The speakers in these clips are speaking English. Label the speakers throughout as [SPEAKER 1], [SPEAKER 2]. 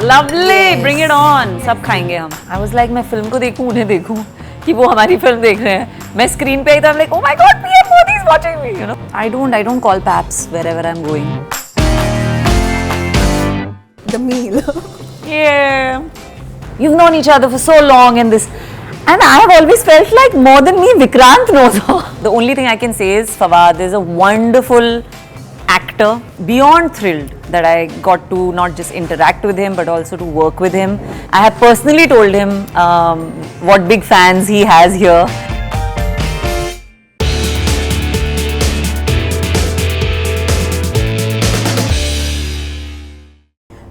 [SPEAKER 1] lovely, bring it on. सब खाएंगे हम. I was like मैं फिल्म को देखूं उन्हें देखूं कि वो हमारी फिल्म देख रहे हैं. मैं स्क्रीन पे आई तो I'm like oh my god PM Modi is watching me. You know. I don't call paps wherever I'm going.
[SPEAKER 2] The meal.
[SPEAKER 1] Yeah. You've known each other for so long and this. And I have always felt like more than me, Vikrant knows her. The only thing I can say is Fawad is a wonderful actor. Beyond thrilled that I got to not just interact with him but also to work with him. I have personally told him what big fans he has here.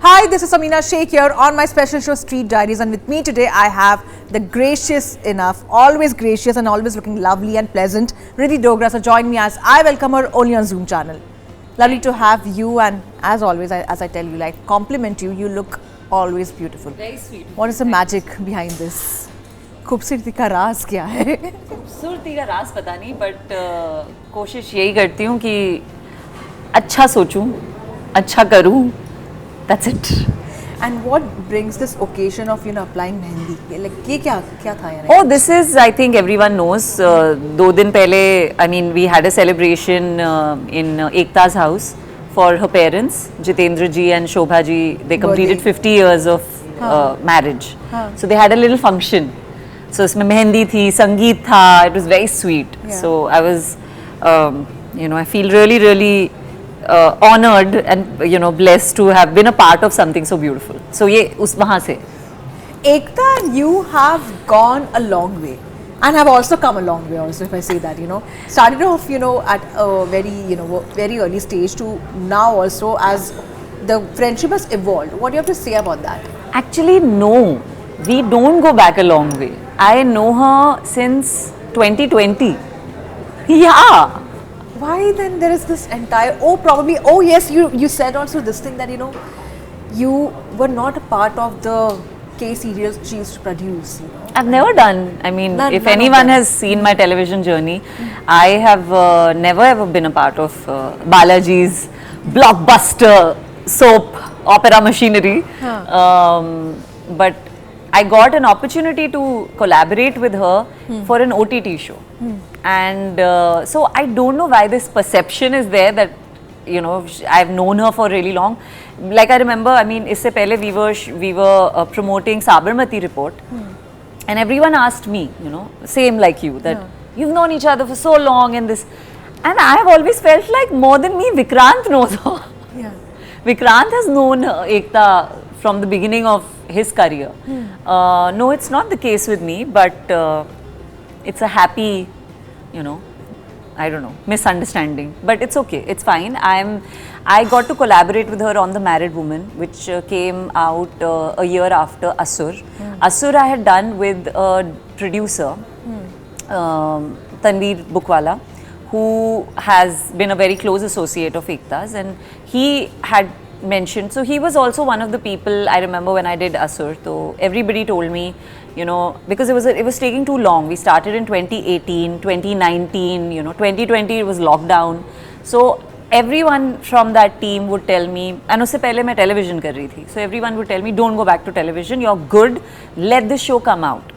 [SPEAKER 2] Hi, this is Samina Sheikh here on my special show Street Diaries, and with me today I have the gracious enough, always gracious and always looking lovely and pleasant Riddhi Dogra. So join me as I welcome her only on Zoom channel. Lovely to have you, and as always, as I tell you, like compliment you, you look always beautiful.
[SPEAKER 1] Very sweet.
[SPEAKER 2] What is the magic behind this? खूबसूरती का राज क्या है?
[SPEAKER 1] खूबसूरती का राज पता नहीं but कोशिश यही करती हूँ कि अच्छा सोचूं, अच्छा करूं. That's it.
[SPEAKER 2] And what brings this occasion of applying mehendi? Like ये क्या था यार?
[SPEAKER 1] Oh, this is I think everyone knows. 2 दिन पहले I mean we had a celebration in Ekta's house for her parents, Jitendra ji and Shobha ji. They completed 50 years of marriage. So they had a little function. So इसमें मेहंदी थी, संगीत था. It was very sweet.
[SPEAKER 2] Yeah.
[SPEAKER 1] So I was, I feel really honored and blessed to have been a part of something so beautiful. So ये उस वहाँ से.
[SPEAKER 2] Ekta, you have gone a long way and have also come a long way also, if I say that, started off, at a very early stage to now also as the friendship has evolved. What do you have to say about that?
[SPEAKER 1] Actually, no. We don't go back a long way. I know her since 2020. Yeah.
[SPEAKER 2] Why then there is this entire, yes, you said also this thing that, you were not a part of the K serials she used to produce,
[SPEAKER 1] I've never done, I mean, if anyone has seen my television journey, I have never ever been a part of Balaji's blockbuster soap opera machinery. But I got an opportunity to collaborate with her for an OTT show. And so I don't know why this perception is there that, I've known her for really long. Like I remember, I mean, isse pehle we were promoting Sabarmati Report. And everyone asked me, same like you, that you've known each other for so long and this. And I have always felt like more than me, Vikrant knows her.
[SPEAKER 2] Yeah.
[SPEAKER 1] Vikrant has known Ekta from the beginning of his career. No, it's not the case with me, but it's a happy, I don't know, misunderstanding. But it's okay, it's fine. I got to collaborate with her on The Married Woman, which came out a year after Asur. Asur I had done with a producer, Tanveer Bukwala, who has been a very close associate of Ekta's, and he had mentioned, so he was also one of the people I remember when I did Asur. So everybody told me, because it was taking too long. We started in 2018, 2019, 2020 it was lockdown. So everyone from that team would tell me, and usse pehle main television kar rahi thi. So everyone would tell me, don't go back to television, you're good, let the show come out.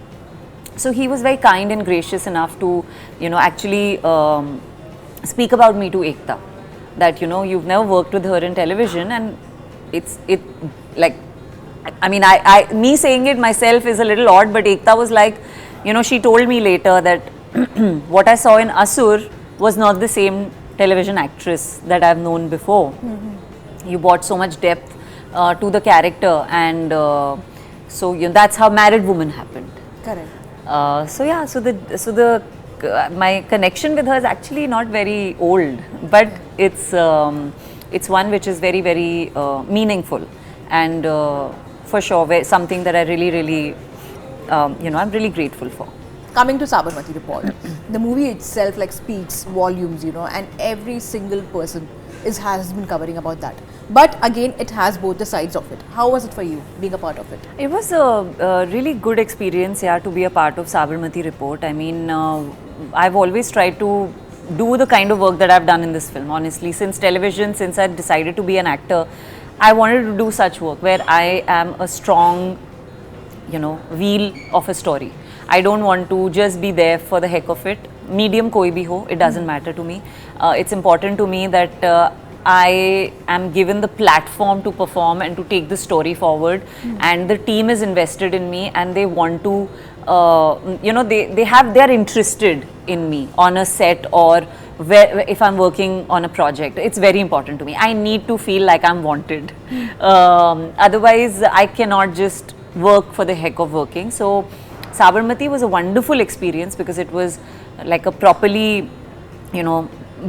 [SPEAKER 1] So he was very kind and gracious enough to, actually speak about me to Ekta. That you've never worked with her in television, and me saying it myself is a little odd, but Ekta was like, she told me later that what I saw in Asur was not the same television actress that I've known before. You brought so much depth to the character, and so that's how Married Woman happened.
[SPEAKER 2] Correct.
[SPEAKER 1] My connection with her is actually not very old, but it's one which is very, very meaningful, and for sure something that I really, I'm really grateful for.
[SPEAKER 2] Coming to Sabarmati Report, the movie itself speaks volumes, and every single person has been covering about that. But again, it has both the sides of it. How was it for you being a part of it?
[SPEAKER 1] It was a really good experience, to be a part of Sabarmati Report. I mean, I've always tried to do the kind of work that I've done in this film, honestly. Since television, since I decided to be an actor, I wanted to do such work where I am a strong, wheel of a story. I don't want to just be there for the heck of it. Medium koi bhi ho, it doesn't matter to me. It's important to me that I am given the platform to perform and to take the story forward, and the team is invested in me, and they want to, they are interested in me on a set, or if I'm working on a project. It's very important to me. I need to feel like I'm wanted. Otherwise, I cannot just work for the heck of working. So Sabarmati was a wonderful experience because it was like a properly,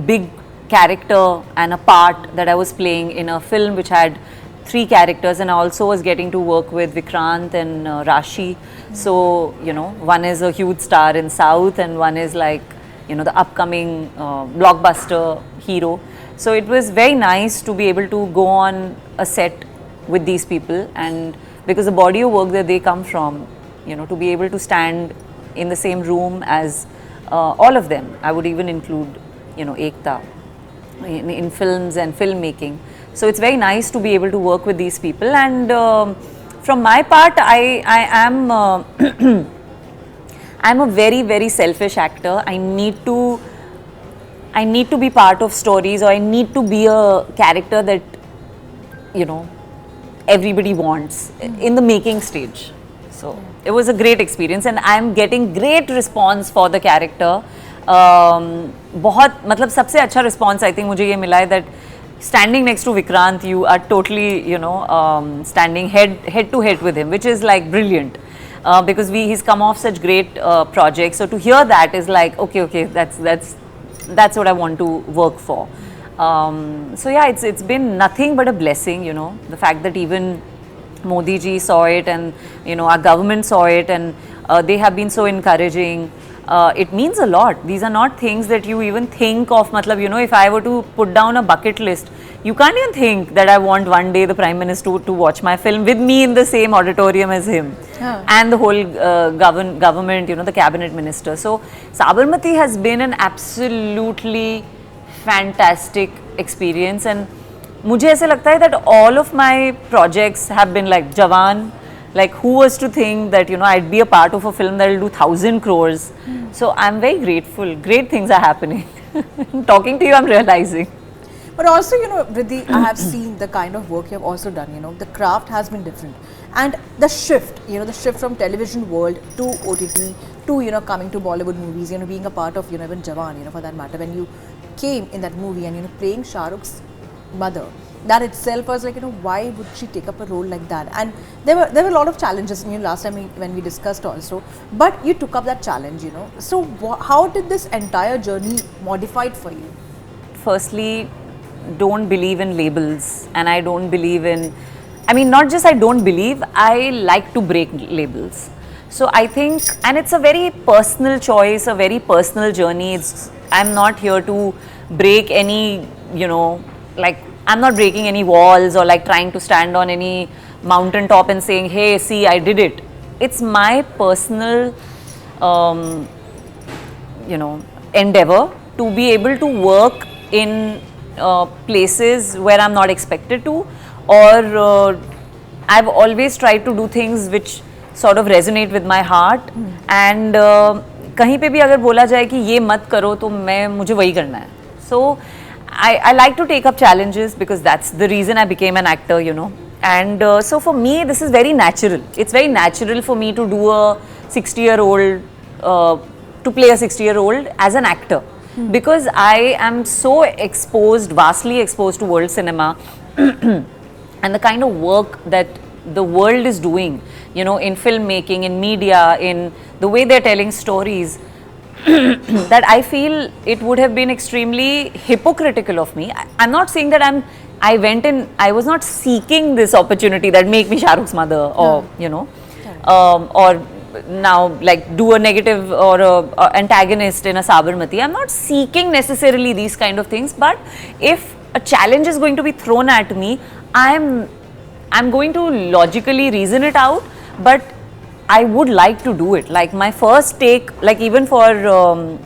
[SPEAKER 1] big character and a part that I was playing in a film which had 3 characters, and I also was getting to work with Vikrant and Rashi. So, one is a huge star in South, and one is like, the upcoming blockbuster hero. So it was very nice to be able to go on a set with these people, and because the body of work that they come from, to be able to stand in the same room as all of them. I would even include, Ekta in films and filmmaking. So it's very nice to be able to work with these people, and from my part, I am I'm a very, very selfish actor. I need to be part of stories, or I need to be a character that, everybody wants in the making stage. So it was a great experience, and I'm getting great response for the character. बहुत मतलब सबसे अच्छा response I think मुझे ये मिला है that standing next to Vikrant, you are totally, standing head to head with him, which is like brilliant. Because he's come off such great projects. So to hear that is like, okay, that's what I want to work for. So yeah, it's been nothing but a blessing, the fact that even Modi ji saw it, and our government saw it, and they have been so encouraging. It means a lot. These are not things that you even think of. Matlab, if I were to put down a bucket list, you can't even think that I want one day the Prime Minister to watch my film with me in the same auditorium as him, and the whole government, the cabinet minister. So Sabarmati has been an absolutely fantastic experience, and मुझे ऐसे लगता है that all of my projects have been like Jawan. Like, who was to think that, I'd be a part of a film that will do 1,000 crores. So I'm very grateful. Great things are happening. Talking to you, I'm realizing.
[SPEAKER 2] But also, Riddhi, I have seen the kind of work you have also done, the craft has been different. And the shift, the shift from television world to OTT, to, coming to Bollywood movies, being a part of, even Jawan, for that matter, when you came in that movie and, playing Shah Rukh's mother. That itself was like, why would she take up a role like that? And there were a lot of challenges, last time when we discussed also. But you took up that challenge, So how did this entire journey modified for you?
[SPEAKER 1] Firstly, don't believe in labels, and I don't believe in, not just I don't believe, I like to break labels. So I think, and it's a very personal choice, a very personal journey. I'm not here to break any, I'm not breaking any walls or like trying to stand on any mountaintop and saying, hey, see, I did it. It's my personal, endeavor to be able to work in places where I'm not expected to, or I've always tried to do things which sort of resonate with my heart. And कहीं पे भी अगर बोला जाए कि ये मत करो तो मुझे वही करना है. So I like to take up challenges because that's the reason I became an actor, And so for me, this is very natural. It's very natural for me to do a 60-year-old, to play a 60-year-old as an actor. Because I am so exposed, vastly exposed to world cinema and the kind of work that the world is doing, in filmmaking, in media, in the way they're telling stories, that I feel it would have been extremely hypocritical of me. I'm not saying that I went in, I was not seeking this opportunity that make me Shah Rukh's mother, or, or now like do a negative or a antagonist in a Sabarmati. I'm not seeking necessarily these kind of things, but if a challenge is going to be thrown at me, I'm going to logically reason it out, but I would like to do it. Like my first take, like even for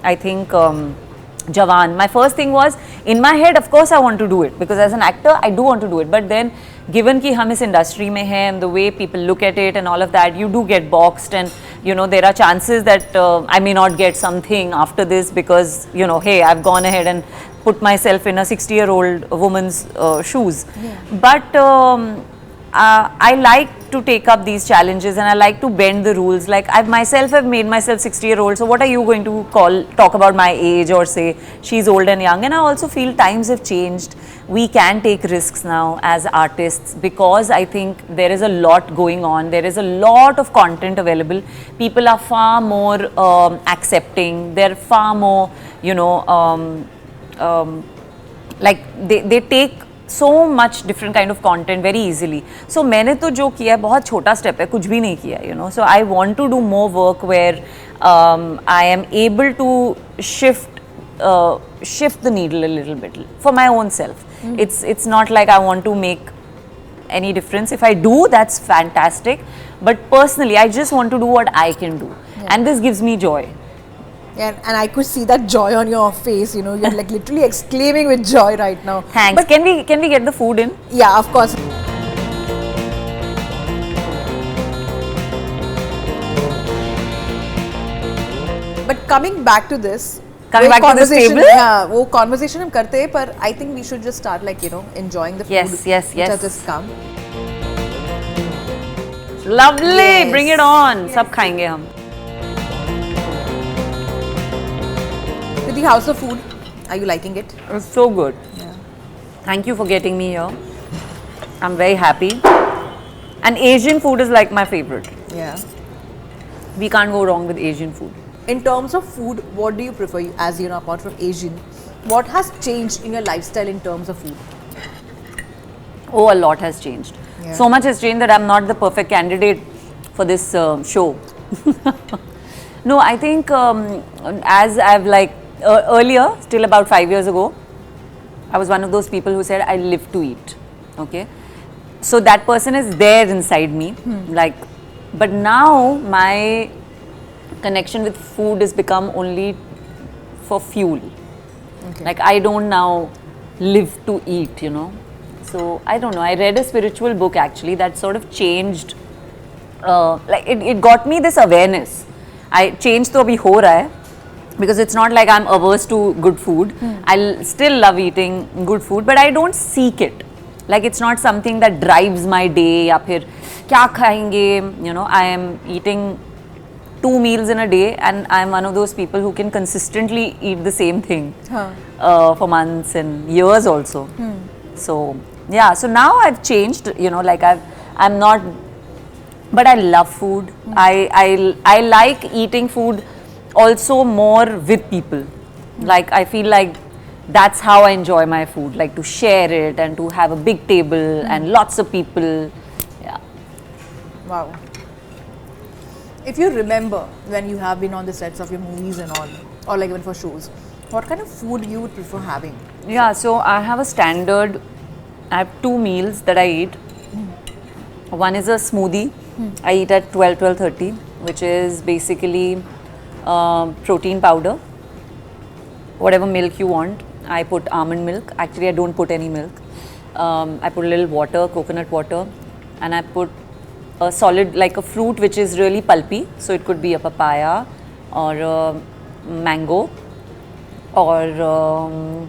[SPEAKER 1] I think Jawan, my first thing was in my head, of course I want to do it because as an actor I do want to do it, but then given कि हम इस industry में हैं and the way people look at it and all of that, you do get boxed and you know there are chances that I may not get something after this because you know, hey, I've gone ahead and put myself in a 60-year-old woman's shoes.
[SPEAKER 2] Yeah.
[SPEAKER 1] But I like to take up these challenges and I like to bend the rules. Like I myself have made myself 60-year-old, so what are you going to talk about my age or say she's old and young? And I also feel times have changed. We can take risks now as artists because I think there is a lot going on. There is a lot of content available. People are far more accepting. They're far more, you know, like they take so much different kind of content very easily. So मैंने तो जो किया है बहुत छोटा step है, कुछ भी नहीं किया, you know. So I want to do more work where I am able to shift the needle a little bit for my own self. It's not like I want to make any difference. If I do, that's fantastic. But personally, I just want to do what I can do, and this gives me joy.
[SPEAKER 2] And I could see that joy on your face, you know, you're like literally exclaiming with joy right now.
[SPEAKER 1] Thanks.
[SPEAKER 2] But
[SPEAKER 1] Can we get the food in?
[SPEAKER 2] yeah, of course. But coming back to this,
[SPEAKER 1] Coming
[SPEAKER 2] वो
[SPEAKER 1] back to this
[SPEAKER 2] conversation-
[SPEAKER 1] table?
[SPEAKER 2] yeah, वो conversation हम करते हैं, पर I think we should just start like, you know, enjoying the food
[SPEAKER 1] Yes, yes,
[SPEAKER 2] which has
[SPEAKER 1] yes.
[SPEAKER 2] just come.
[SPEAKER 1] Lovely.
[SPEAKER 2] Yes.
[SPEAKER 1] Bring it on. सब खाएंगे हम.
[SPEAKER 2] Riddhi, how's the food? Are you liking it?
[SPEAKER 1] It's so good.
[SPEAKER 2] Yeah.
[SPEAKER 1] Thank you for getting me here. I'm very happy. And Asian food is like my favorite.
[SPEAKER 2] Yeah.
[SPEAKER 1] We can't go wrong with Asian food.
[SPEAKER 2] In terms of food, what do you prefer? As you know, apart from Asian, what has changed in your lifestyle in terms of food?
[SPEAKER 1] Oh, a lot has changed.
[SPEAKER 2] Yeah.
[SPEAKER 1] So much has changed that I'm not the perfect candidate for this show. No, I think as I've like earlier, till about 5 years ago, I was one of those people who said I live to eat. Okay, so that person is there inside me, like, but now my connection with food has become only for fuel.
[SPEAKER 2] Okay.
[SPEAKER 1] Like I don't now live to eat, you know. So I don't know. I read a spiritual book actually that sort of changed. Like it got me this awareness. I changed to abhi ho raha hai because it's not like I'm averse to good food. I still love eating good food, but I don't seek it. Like it's not something that drives my day. या फिर क्या खाएंगे? You know, I am eating 2 meals in a day, and I'm one of those people who can consistently eat the same thing for months and years also. So yeah, so now I've changed. You know, like I'm not, but I love food. I like eating food also more with people. Like I feel like that's how I enjoy my food. Like to share it and to have a big table and lots of people. Yeah.
[SPEAKER 2] Wow. If you remember when you have been on the sets of your movies and all, or like even for shows, what kind of food you would prefer having?
[SPEAKER 1] Yeah, so I have a standard, I have 2 meals that I eat. One is a smoothie. I eat at 12:30, which is basically protein powder. Whatever milk you want. I put almond milk. Actually, I don't put any milk. I put a little water, coconut water, and I put a solid, like a fruit which is really pulpy. So it could be a papaya or a mango or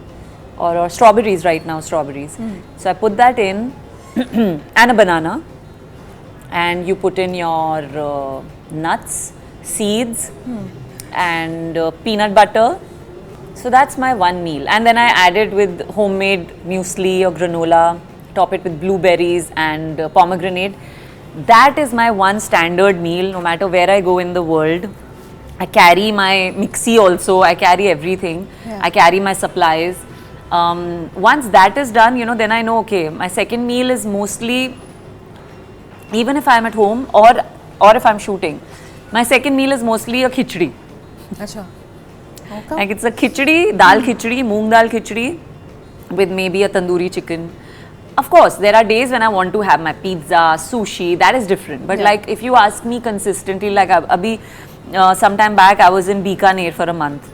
[SPEAKER 1] strawberries right now, strawberries. So I put that in and a banana, and you put in your nuts, seeds and peanut butter. So that's my one meal, and then I add it with homemade muesli or granola, top it with blueberries and pomegranate. That is my one standard meal no matter where I go in the world. I carry my mixie also, I carry everything.
[SPEAKER 2] Yeah.
[SPEAKER 1] I carry my supplies. Once that is done, you know, then I know, okay, my second meal is mostly, even if I'm at home or if I'm shooting, my second meal is mostly a khichdi.
[SPEAKER 2] Acha. Okay.
[SPEAKER 1] Like it's a khichdi, dal khichdi, moong dal khichdi with maybe a tandoori chicken. Of course, there are days when I want to have my pizza, sushi, that is different. But
[SPEAKER 2] Yeah.
[SPEAKER 1] like if you ask me consistently, like abhi, sometime back I was in Bikaner for a month.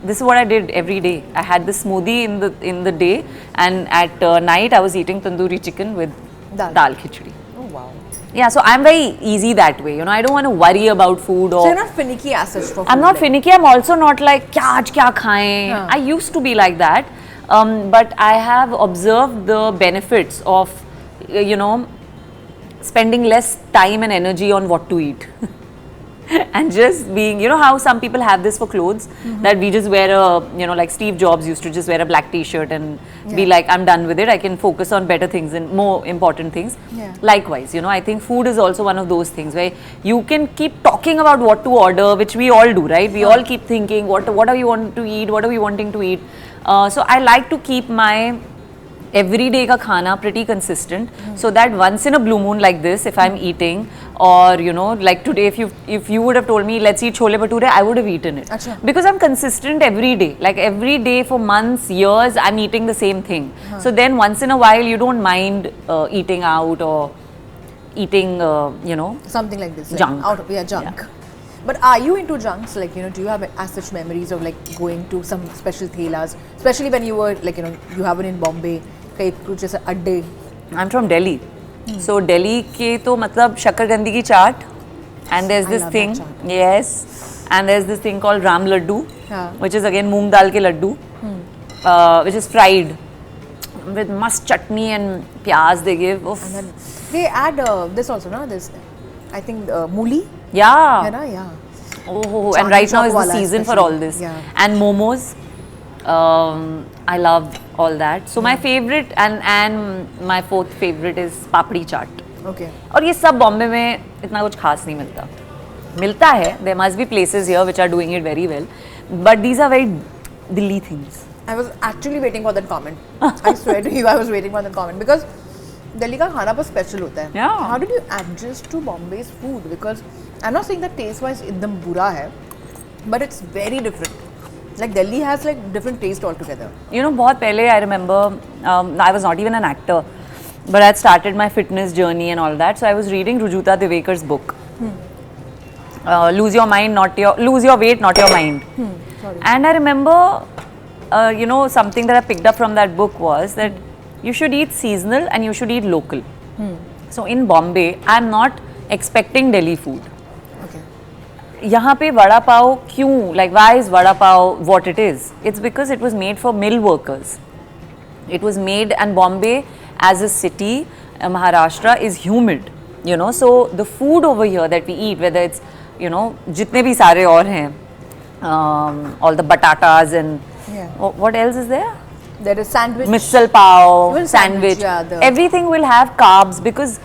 [SPEAKER 1] This is what I did every day. I had the smoothie in the day, and at night I was eating tandoori chicken with dal khichdi.
[SPEAKER 2] Oh wow.
[SPEAKER 1] Yeah, so I'm very easy that way. You know, I don't want to worry about food or.
[SPEAKER 2] So you're not finicky as such for food.
[SPEAKER 1] I'm not finicky. I'm also not like kya aaj kya khayein.
[SPEAKER 2] Huh.
[SPEAKER 1] I used to be like that, but I have observed the benefits of, you know, spending less time and energy on what to eat. And just being, you know how some people have this for clothes, that we just wear a, you know, like Steve Jobs used to just wear a black t-shirt and be like, I'm done with it, I can focus on better things and more important things.
[SPEAKER 2] Yeah.
[SPEAKER 1] Likewise, you know, I think food is also one of those things where you can keep talking about what to order, which we all do, right? We all keep thinking, what are you wanting to eat, what are we wanting to eat. So I like to keep my everyday ka khana pretty consistent, so that once in a blue moon like this, if I'm eating, or you know, like today, if you would have told me let's eat chole bhature, I would have eaten it.
[SPEAKER 2] Achha.
[SPEAKER 1] Because I'm consistent every day, like every day for months, years, I'm eating the same thing. So then once in a while you don't mind eating out or eating you know,
[SPEAKER 2] Something like this.
[SPEAKER 1] Junk.
[SPEAKER 2] Out of, junk. But are you into junks? Like, you know, do you have as such memories of like going to some special thelas, especially when you were like, you know, you have it in Bombay, कहीं कुछ ऐसा अड्डे?
[SPEAKER 1] I'm from Delhi. So Delhi के तो मतलब शक्करकंदी की चाट, and there's
[SPEAKER 2] I
[SPEAKER 1] this
[SPEAKER 2] love
[SPEAKER 1] thing,
[SPEAKER 2] that chaat.
[SPEAKER 1] yes, and there's this thing called Ram Laddu,
[SPEAKER 2] हाँ.
[SPEAKER 1] which is again moong dal के laddu, which is fried with must chutney and pyaz they give. Oof.
[SPEAKER 2] And then they add this also, no? This, I think, mooli.
[SPEAKER 1] Yeah.
[SPEAKER 2] है ना? Yeah.
[SPEAKER 1] Oh,
[SPEAKER 2] Chaat
[SPEAKER 1] and right now
[SPEAKER 2] shop
[SPEAKER 1] is the
[SPEAKER 2] wala
[SPEAKER 1] season for
[SPEAKER 2] especially.
[SPEAKER 1] all this.
[SPEAKER 2] Yeah.
[SPEAKER 1] And momos. I love all that. So my favorite and my fourth favorite is papdi chaat.
[SPEAKER 2] Okay.
[SPEAKER 1] और ये सब बॉम्बे में इतना कुछ खास नहीं मिलता. मिलता है, there must be places here which are doing it very well, but these are very Delhi things.
[SPEAKER 2] I was actually waiting for that comment. I swear to you, I was waiting for that comment because Delhi का खाना पर special होता है.
[SPEAKER 1] Yeah.
[SPEAKER 2] How did you adjust to Bombay's food? Because I'm not saying that taste-wise एकदम बुरा है, but it's very different. Like Delhi has like different taste altogether.
[SPEAKER 1] You know, बहुत पहले I remember I was not even an actor, but I had started my fitness journey and all that. So I was reading Rujuta Divekar's book. Lose your weight, not your mind.
[SPEAKER 2] Sorry.
[SPEAKER 1] And I remember, you know, something that I picked up from that book was that you should eat seasonal and you should eat local. So in Bombay, I'm not expecting Delhi food.
[SPEAKER 2] Okay.
[SPEAKER 1] यहाँ पे वड़ा पाव क्यों, like why is vada pav what it is? It's because it was made for mill workers. It was made, and Bombay as a city, Maharashtra is humid, you know, so the food over here that we eat, whether it's, you know, जितने भी सारे और हैं, all the batatas and what else is there?
[SPEAKER 2] There is sandwich.
[SPEAKER 1] Misal pav,
[SPEAKER 2] Well,
[SPEAKER 1] sandwich,
[SPEAKER 2] yeah,
[SPEAKER 1] everything will have carbs because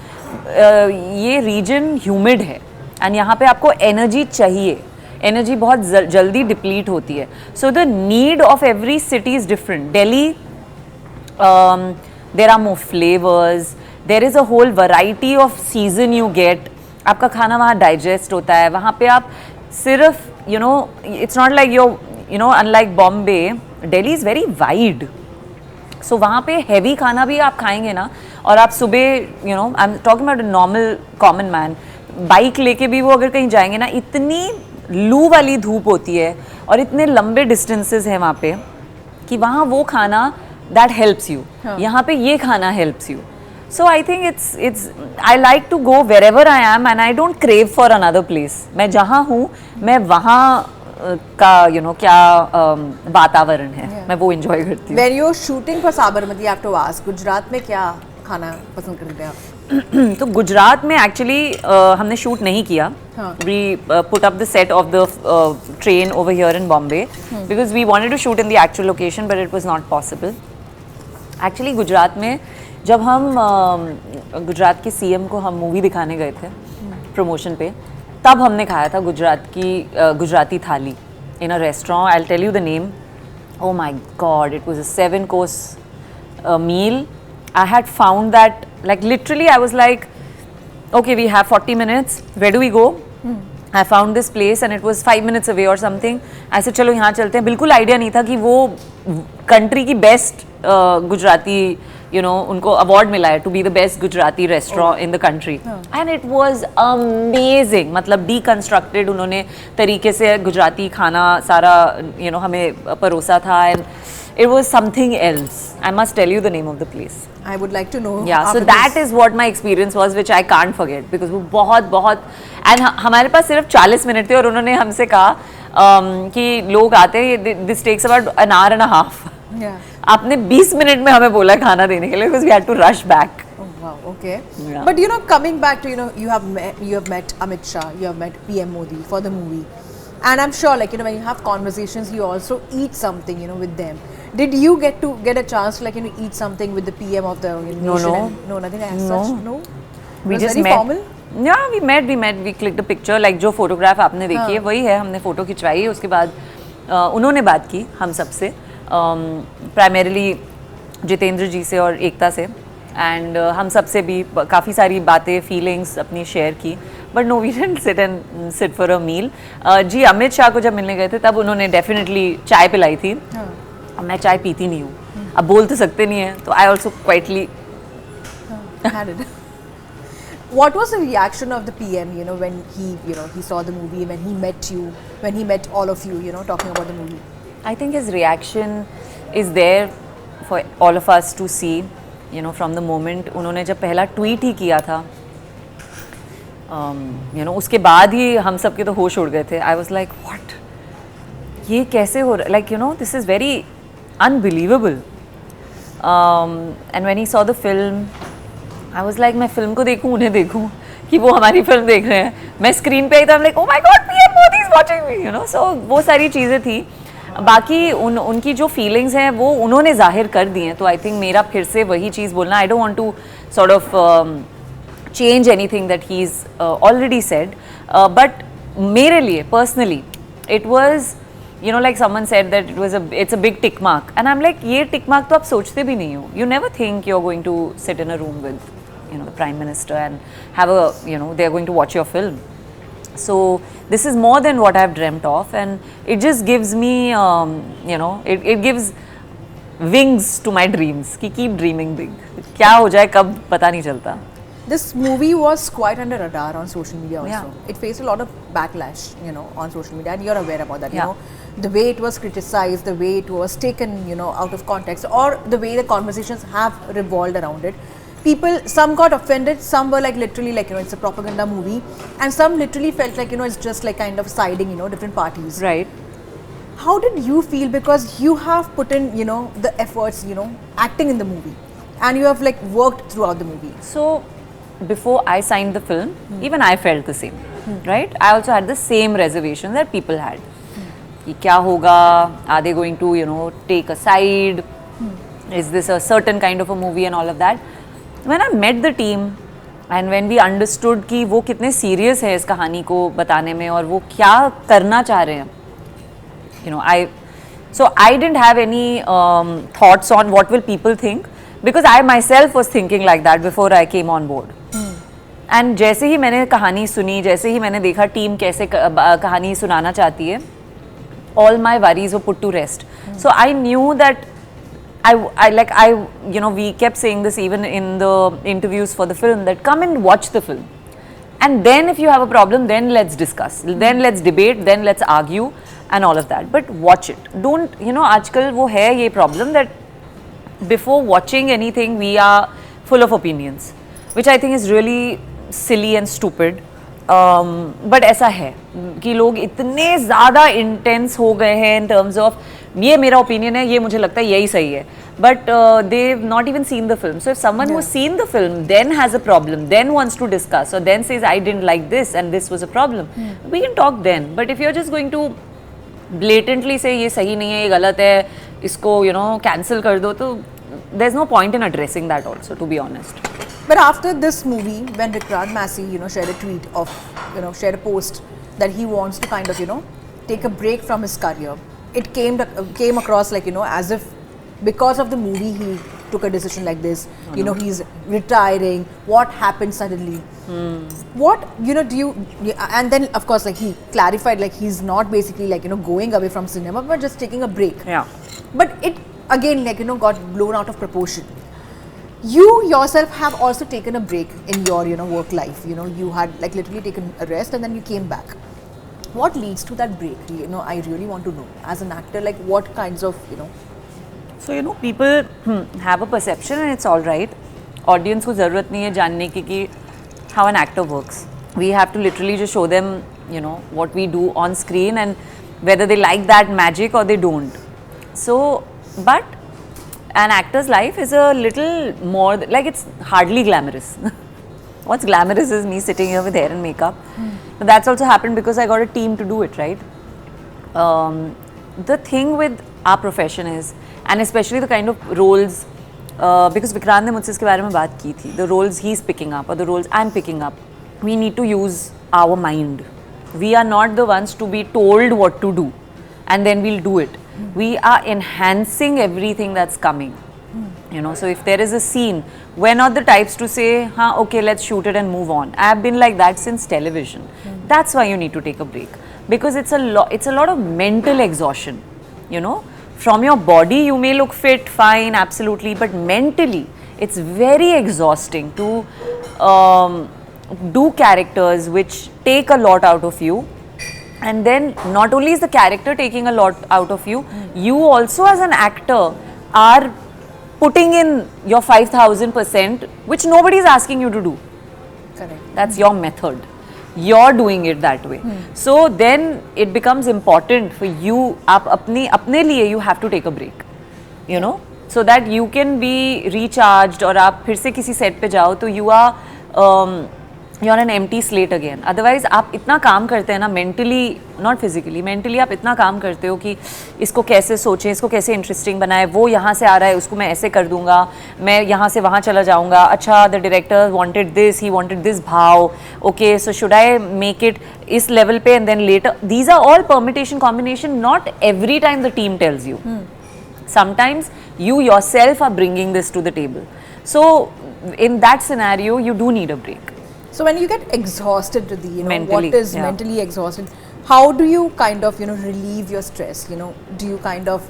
[SPEAKER 1] ये region humid है and यहाँ पे आपको energy चाहिए. Energy बहुत जल्दी deplete होती है. So the need of every city is different. Delhi, there are more flavors. There is a whole variety of season you get. आपका खाना वहाँ digest होता है. वहाँ पे आप सिर्फ, you know, it's not like you're, you know, unlike Bombay, Delhi is very wide. So वहाँ पे heavy खाना भी आप खाएंगे ना, और आप सुबह, you know, I'm talking about a normal common man, bike लेके भी वो अगर कहीं जाएंगे ना, इतनी लू वाली धूप होती है और इतने लंबे डिस्टेंसेस हैं वहाँ पे कि वहाँ वो खाना that helps you. यहाँ पे ये खाना helps you. So I think it's I like to go wherever I am and I don't crave for another place. मैं जहाँ हूँ मैं वहाँ का, you know, क्या वातावरण है, मैं वो enjoy करती हूँ.
[SPEAKER 2] When you're shooting for Sabarmati, you have to ask, Gujarat में क्या खाना पसंद करते हैं आप?
[SPEAKER 1] तो गुजरात में एक्चुअली हमने शूट नहीं किया. We put up the set of the train over here in Bombay because we wanted to shoot in the actual location but it was not possible. Actually Gujarat में जब हम गुजरात के सीएम को हम मूवी दिखाने गए थे प्रमोशन पे, तब हमने खाया था Gujarati thali in a restaurant. I will tell you the name. Oh my God, it was a 7-course meal. I had found that, like literally I was like, okay, we have 40 minutes, where do we go? I found this place and it was 5 minutes away or something. I said चलो यहाँ चलते हैं. बिल्कुल idea नहीं था कि वो country की बेस्ट गुजराती, you know, उनको अवार्ड मिला है to be the best Gujarati restaurant in the country. And it was amazing. मतलब deconstructed उन्होंने तरीके से गुजराती खाना सारा, you know, हमें परोसा था. And it was something else. I must tell you the name of the place.
[SPEAKER 2] I would like to know.
[SPEAKER 1] Yeah, so
[SPEAKER 2] after
[SPEAKER 1] that
[SPEAKER 2] this.
[SPEAKER 1] is what my experience was, which I can't forget because वो बहुत and हमारे पास सिर्फ 40 minute थे और उन्होंने हमसे कहा कि लोग आते हैं, this takes about an hour and a half.
[SPEAKER 2] Yeah.
[SPEAKER 1] आपने 20 मिनट में हमें बोला खाना देने के लिए because we had to rush back.
[SPEAKER 2] Oh wow, okay.
[SPEAKER 1] Yeah.
[SPEAKER 2] But you know, coming back to, you know, you have met Amit Shah, you have met PM Modi for the movie, and I'm sure, like, you know, when you have conversations, you also eat something, you know, with them. Did you get a chance to, like, you know, eat something with the PM of the nation?
[SPEAKER 1] No.
[SPEAKER 2] No, nothing as
[SPEAKER 1] No.
[SPEAKER 2] such. No.
[SPEAKER 1] We
[SPEAKER 2] It was
[SPEAKER 1] just
[SPEAKER 2] very
[SPEAKER 1] met.
[SPEAKER 2] formal.
[SPEAKER 1] Yeah, we met. We clicked a picture. Like जो photograph आपने देखी है वही है, हमने photo खिंचवाई. उसके बाद उन्होंने बात की हम सब से, प्राइमरीली जितेंद्र जी से और एकता से, एंड हम सब से भी काफ़ी सारी बातें, फीलिंग्स अपनी शेयर की. But no, we didn't sit for a meal. Ji Amit Shah को जब मिलने गए थे तब उन्होंने डेफिनेटली चाय पिलाई थी. मैं चाय पीती नहीं हूँ, अब बोल तो सकते नहीं है, तो I also quietly
[SPEAKER 2] Had it. What was the reaction of the PM, you know, when he saw the movie, when he met you, when he met all of you, you know, talking about the movie?
[SPEAKER 1] I think his reaction is there for all of us to see, you know, from the moment उन्होंने जब पहला tweet ही किया था, you know, उसके बाद ही हम सब के तो होश उड़ गए थे. I was like, what? ये कैसे हो रहा है? Like, you know, this is very unbelievable. And when he saw the film, I was like, मैं फिल्म को देखूं, उन्हें देखूं कि वो हमारी फिल्म देख रहे हैं. मैं स्क्रीन पे आई तो I'm like, oh my God, PM Modi is watching me, you know. So वो सारी चीज़ें थी. बाकी उनकी जो फीलिंग्स हैं वो उन्होंने जाहिर कर दी हैं. तो आई थिंक मेरा फिर से वही चीज़ बोलना, I don't want to sort of change anything that he is already said. But मेरे लिए personally it was, you know, like someone said that it's a big tick mark, and I'm like, ये tick mark तो आप सोचते भी नहीं हो. You never think you're going to sit in a room with, you know, the Prime Minister and have a, you know, they're going to watch your film. So this is more than what I've dreamt of, and it just gives me, you know, it gives wings to my dreams कि keep dreaming big. क्या हो जाए कब पता नहीं चलता.
[SPEAKER 2] This movie was quite under radar on social media also.
[SPEAKER 1] Yeah.
[SPEAKER 2] It faced a lot of backlash, you know, on social media, and you're aware about that, you
[SPEAKER 1] Yeah.
[SPEAKER 2] know. The way it was criticized, the way it was taken, you know, out of context, or the way the conversations have revolved around it. People, some got offended, some were like literally like, you know, it's a propaganda movie, and some literally felt like, you know, it's just like kind of siding, you know, different parties.
[SPEAKER 1] Right.
[SPEAKER 2] How did you feel? Because you have put in, you know, the efforts, you know, acting in the movie, and you have like worked throughout the movie.
[SPEAKER 1] So before I signed the film, even I felt the same, right? I also had the same reservation that people had. कि क्या होगा? Are they going to, you know, take a side? Is this a certain kind of a movie and all of that? When I met the team and when we understood कि वो कितने serious है इस कहानी को बताने में और वो क्या करना चाह रहे हैं, you know, I didn't have any thoughts on what will people think, because I myself was thinking like that before I came on board. And जैसे ही मैंने कहानी सुनी, जैसे ही मैंने देखा टीम कैसे कहानी सुनाना चाहती है, all my worries were put to rest. So I knew that you know, we kept saying this even in the interviews for the film, that come and watch the film, and then if you have a problem, then let's discuss, then let's debate, then let's argue and all of that, but watch it. Don't, you know, आजकल वो है ये problem that before watching anything we are full of opinions, which I think is really silly and stupid. But ऐसा है कि लोग इतने ज़्यादा इंटेंस हो गए हैं in terms of ये मेरा ओपिनियन है, ये मुझे लगता है यही सही है, but they've not even seen the film. So if someone who's seen the film then has a problem, then wants to discuss, or then says I didn't like this and this was a problem, we can talk then. But if you're just going to blatantly say ये सही नहीं है, ये गलत है, इसको, you know, cancel कर दो, तो there's no point in addressing that also, to be honest.
[SPEAKER 2] But after this movie, when Vikrant Massey, you know, shared a tweet of, you know, shared a post that he wants to kind of, you know, take a break from his career, it came across like, you know, as if because of the movie he took a decision like this. You know, he's retiring. What happened suddenly? What, you know, and then of course like he clarified like he's not basically like, you know, going away from cinema, but just taking a break.
[SPEAKER 1] Yeah.
[SPEAKER 2] But it again, like, you know, got blown out of proportion. You yourself have also taken a break in your, you know, work life. You know, you had like literally taken a rest and then you came back. What leads to that break? You know, I really want to know. As an actor, like what kinds of, you know,
[SPEAKER 1] So you know, people have a perception and it's all right. Audience को ज़रूरत नहीं है जानने की कि how an actor works. We have to literally just show them, you know, what we do on screen and whether they like that magic or they don't. So, but an actor's life is a little more, like it's hardly glamorous. What's glamorous is me sitting here with hair and makeup. But that's also happened because I got a team to do it, right? The thing with our profession is, and especially the kind of roles, because Vikrant ने मुझसे इसके बारे में बात की थी, the roles he's picking up or the roles I'm picking up, we need to use our mind. We are not the ones to be told what to do and then we'll do it. We are enhancing everything that's coming. You know, so if there is a scene, we're not the types to say, "Haan, okay, let's shoot it and move on." I have been like that since television. That's why you need to take a break, because it's a lot of mental exhaustion. You know, from your body you may look fit, fine, absolutely, but mentally it's very exhausting to do characters which take a lot out of you. And then not only is the character taking a lot out of you, you also as an actor are putting in your 5000%, which nobody is asking you to do.
[SPEAKER 2] Correct.
[SPEAKER 1] That's your method. You're doing it that way. So then it becomes important for you, apne liye you have to take a break, you know, so that you can be recharged. और आप फिर से किसी set पे जाओ तो you are you're an empty slate again. Otherwise आप इतना काम करते हैं ना, mentally, not physically, mentally आप इतना काम करते हो कि इसको कैसे सोचें, इसको कैसे interesting बनाए, वो यहाँ से आ रहा है उसको मैं ऐसे कर दूंगा, मैं यहाँ से वहाँ चला जाऊँगा, अच्छा the director wanted this, he wanted this भाव, okay, so should I make it इस level पे and then later. These are all permutation, combination. Not every time the team tells you. Sometimes you yourself are bringing this to the table. So in that scenario you do need a break.
[SPEAKER 2] So when you get exhausted, Riddhi, you know,
[SPEAKER 1] Mentally,
[SPEAKER 2] what is
[SPEAKER 1] yeah.
[SPEAKER 2] mentally exhausted, how do you kind of, you know, relieve your stress? You know, do you kind of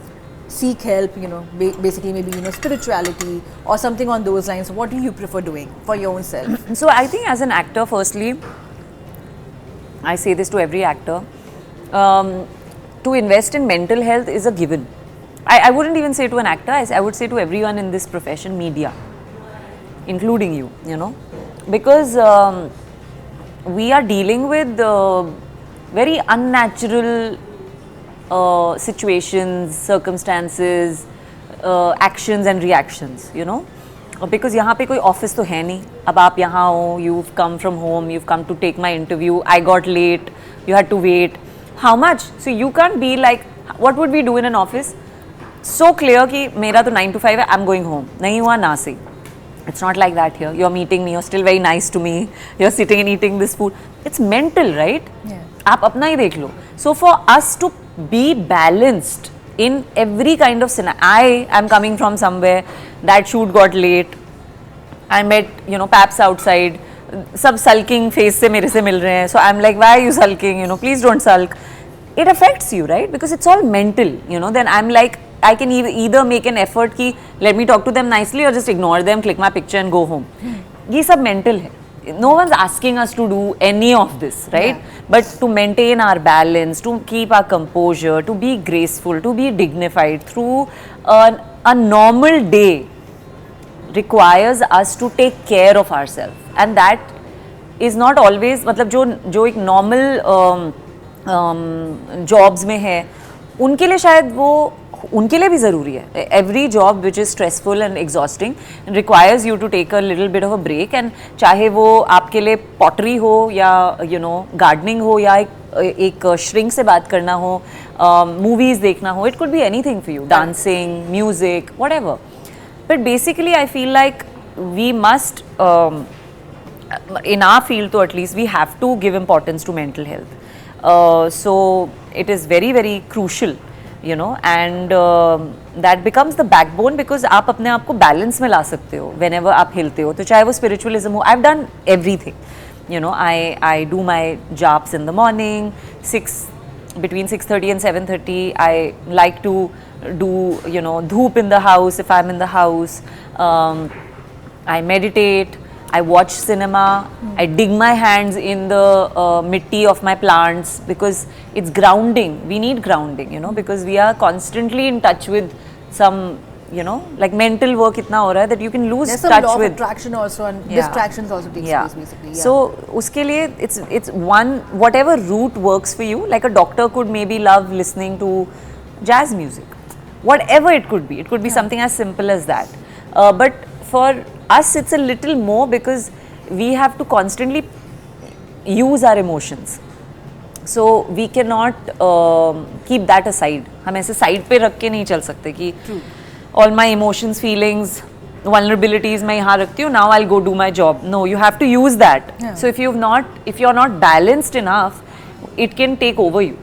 [SPEAKER 2] seek help, you know, basically maybe, you know, spirituality or something on those lines? What do you prefer doing for your own self?
[SPEAKER 1] So I think as an actor, firstly, I say this to every actor, to invest in mental health is a given. I wouldn't even say to an actor, I would say to everyone in this profession, media, including you know. Because we are dealing with very unnatural situations, circumstances, actions and reactions, you know. Because यहाँ पे कोई office तो है नहीं, अब आप यहाँ हो, you've come from home, you've come to take my interview, I got late, you had to wait. How much? So you can't be like, what would we do in an office? So clear कि मेरा तो 9 to 5 है, I'm going home. नहीं हुआ ना से. It's not like that here. You're meeting me, you're still very nice to me, you're sitting and eating this food. It's mental, right?
[SPEAKER 2] Yeah.
[SPEAKER 1] आप अपना ही देख लो. So for us to be balanced in every kind of scenario, I am coming from somewhere, that shoot got late, I met, you know, Paps outside, सब sulking face से मेरे से मिल रहे हैं. So I'm like, why are you sulking? You know, please don't sulk. It affects you, right? Because it's all mental, you know. Then I'm like, I can either make an effort कि let me talk to them nicely or just ignore them, click my picture and go home. ये सब mental है. No one's asking us to do any of this, right?
[SPEAKER 2] Yeah.
[SPEAKER 1] But to maintain our balance, to keep our composure, to be graceful, to be dignified through a normal day requires us to take care of ourselves. And that is not always, मतलब जो एक normal jobs में है, उनके लिए शायद वो उनके लिए भी ज़रूरी है. Every job which is stressful and exhausting requires you to take a little bit of a break. And चाहे वो आपके लिए pottery हो या you know gardening हो या एक shrink से बात करना हो, movies देखना हो, it could be anything for you, dancing, music, whatever. But basically I feel like we must in our field though, at least we have to give importance to mental health. So it is very very crucial, you know, and that becomes the backbone, because आप अपने आप को balance में ला सकते हो whenever आप हिलते हो. तो चाहे वो spiritualism हो, I've done everything, you know. I do my japs in the morning, between 6:30 and 7:30. I like to do, you know, dhoop in the house if I'm in the house. I meditate, I watch cinema, I dig my hands in the mitti of my plants, because it's grounding. We need grounding, you know, because we are constantly in touch with some like mental work itna ho raha hai that you can lose
[SPEAKER 2] There's some
[SPEAKER 1] touch
[SPEAKER 2] law of
[SPEAKER 1] with.
[SPEAKER 2] attraction also, and
[SPEAKER 1] Yeah.
[SPEAKER 2] distractions also takes
[SPEAKER 1] Yeah.
[SPEAKER 2] place basically. Yeah.
[SPEAKER 1] So uske liye it's one, whatever route works for you. Like a doctor could maybe love listening to jazz music, whatever it could be. It could be something as simple as that. But for us, it's a little more because we have to constantly use our emotions. So we cannot keep that aside. हम ऐसे side पे रख के नहीं चल सकते कि all my emotions, feelings, vulnerabilities मैं यहाँ रखती हूँ. Now I'll go do my job. No, you have to use that.
[SPEAKER 2] Yeah.
[SPEAKER 1] So if you're not balanced enough, it can take over you.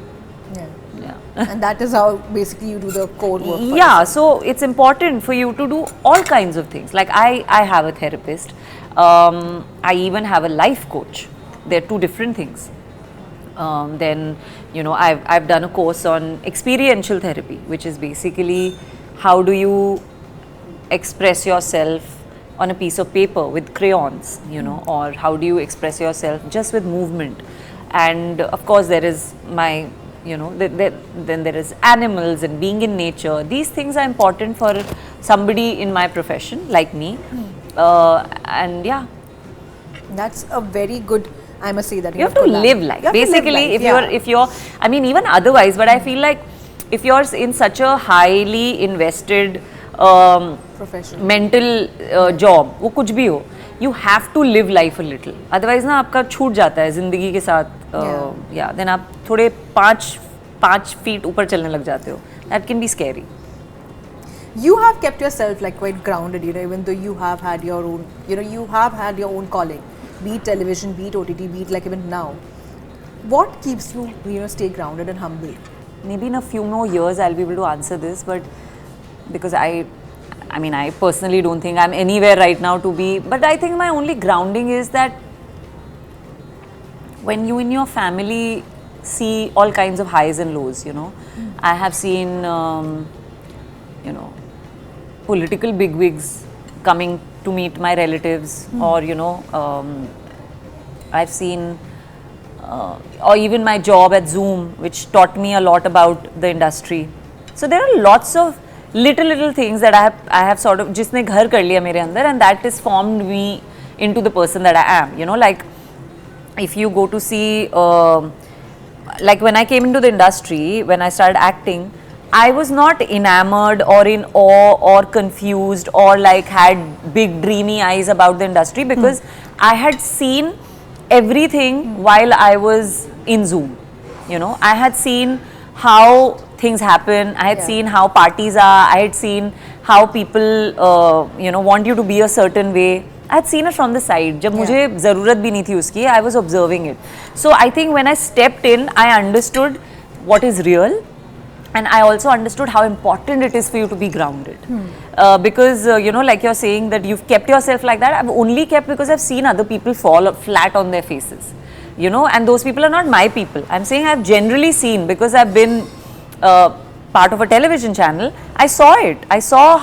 [SPEAKER 2] Yeah.
[SPEAKER 1] Yeah.
[SPEAKER 2] And that is how basically you do the core work. for
[SPEAKER 1] Yeah,
[SPEAKER 2] yourself.
[SPEAKER 1] so it's important for you to do all kinds of things. Like I have a therapist. I even have a life coach. They're two different things. Then I've done a course on experiential therapy, which is basically how do you express yourself on a piece of paper with crayons, or how do you express yourself just with movement. And of course there is my then there is animals and being in nature. These things are important for somebody in my profession like me. And yeah,
[SPEAKER 2] That's a very good, I must say that.
[SPEAKER 1] you have to live life.
[SPEAKER 2] You have to live
[SPEAKER 1] Basically,
[SPEAKER 2] life,
[SPEAKER 1] if you're, I mean, even otherwise, but I feel like if you're in such a highly invested
[SPEAKER 2] Profession.
[SPEAKER 1] mental job, वो कुछ भी हो, you have to live life a little. Otherwise ना आपका छूट जाता है जिंदगी के साथ. Yeah, then आप थोड़े 5 feet ऊपर चलने लग जाते हो. That can be scary.
[SPEAKER 2] You have kept yourself like quite grounded, even though you have had your own, you have had your own calling, be it television, be it OTT, be it like even now. What keeps you, stay grounded and humble?
[SPEAKER 1] Maybe in a few more years I'll be able to answer this, but because I mean, I personally don't think I'm anywhere right now to be, but I think my only grounding is that when you in your family see all kinds of highs and lows, I have seen, political bigwigs coming to meet my relatives, or, I've seen, or even my job at Zoom, which taught me a lot about the industry. So there are lots of little things that I have sort of जिसने घर कर लिया मेरे अंदर, and that has formed me into the person that I am. Like if you go to see, like when I came into the industry, when I started acting, I was not enamored or in awe or confused or like had big dreamy eyes about the industry, because I had seen everything while I was in Zoom. I had seen how things happen. I had seen how parties are. I had seen how people, want you to be a certain way. I had seen it from the side. जब मुझे ज़रूरत भी नहीं थी उसकी, I was observing it. So I think when I stepped in, I understood what is real, and I also understood how important it is for you to be grounded. Because like you're saying that you've kept yourself like that. I've only kept because I've seen other people fall flat on their faces. And those people are not my people. I'm saying I've generally seen, because I've been part of a television channel. I saw it. I saw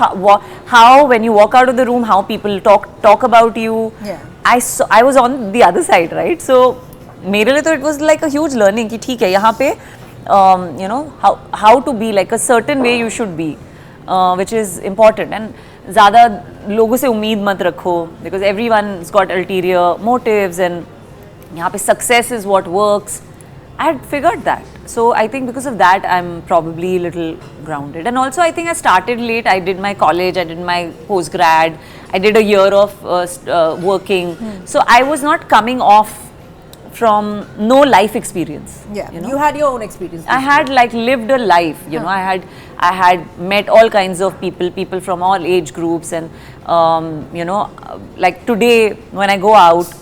[SPEAKER 1] how when you walk out of the room, how people talk about you.
[SPEAKER 2] Yeah.
[SPEAKER 1] I was on the other side, right? So मेरे लिए तो it was like a huge learning कि ठीक है यहाँ पे how to be like a certain way you should be, which is important. And ज़्यादा लोगों से उम्मीद मत रखो, because everyone's got ulterior motives, and यहाँ पे success is what works. I had figured that. So I think because of that, I'm probably a little grounded. And also I think I started late. I did my college, I did my post-grad, I did a year of working. So I was not coming off from no life experience.
[SPEAKER 2] Yeah, you had your own experience.
[SPEAKER 1] I had like lived a life, I had met all kinds of people from all age groups, and like today when I go out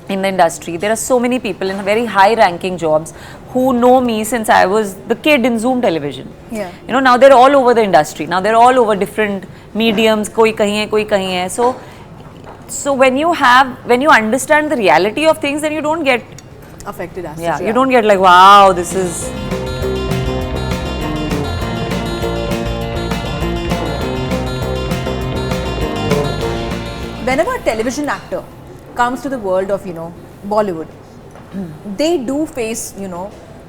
[SPEAKER 1] in the industry, there are so many people in very high ranking jobs who know me since I was the kid in Zoom television.
[SPEAKER 2] Yeah.
[SPEAKER 1] Now they're all over the industry. Now they're all over different mediums. Koi kahin hai, koi kahin hai. So when you understand the reality of things, then you don't get
[SPEAKER 2] affected as
[SPEAKER 1] yeah,
[SPEAKER 2] such,
[SPEAKER 1] you don't get like, wow, this is.
[SPEAKER 2] Whenever a television actor comes to the world of, Bollywood, they do face,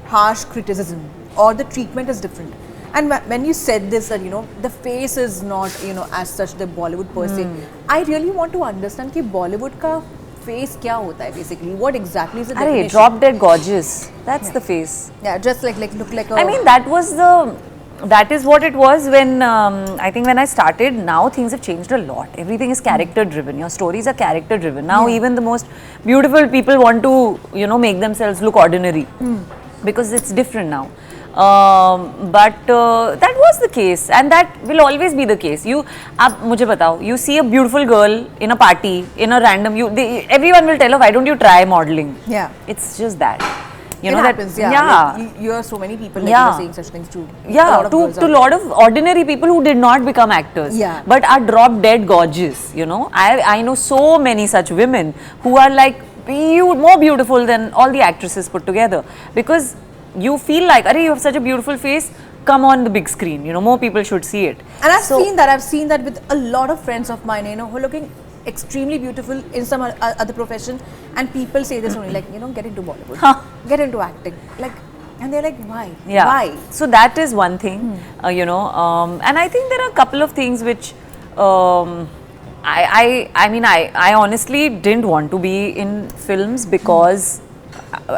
[SPEAKER 2] harsh criticism, or the treatment is different. And when you said this, that the face is not as such the Bollywood per se, I really want to understand कि Bollywood का face क्या होता है basically? What exactly is the
[SPEAKER 1] Arey,
[SPEAKER 2] definition?
[SPEAKER 1] drop dead gorgeous. That's the face.
[SPEAKER 2] Yeah, just like look like a.
[SPEAKER 1] I mean, that is what it was when I think when I started. Now things have changed a lot. Everything is character driven. Your stories are character driven. Now even the most beautiful people want to make themselves look ordinary because it's different now. But that was the case, and that will always be the case. आप मुझे बताओ, you see a beautiful girl in a party, in a random, everyone will tell her, why don't you try modeling?
[SPEAKER 2] Yeah.
[SPEAKER 1] It's just that.
[SPEAKER 2] It happens, yeah. Like, you hear so many people like saying such things too.
[SPEAKER 1] Yeah, to a lot of ordinary people who did not become actors, but are drop dead gorgeous. I know so many such women who are like more beautiful than all the actresses put together, because you feel like, Arey, you have such a beautiful face, come on the big screen, more people should see it.
[SPEAKER 2] And I've seen that with a lot of friends of mine, who are looking extremely beautiful in some other profession, and people say this only, like, get into Bollywood, get into acting, like, and they're like, why?
[SPEAKER 1] Yeah.
[SPEAKER 2] Why?
[SPEAKER 1] So that is one thing, and I think there are a couple of things which, I mean, I honestly didn't want to be in films because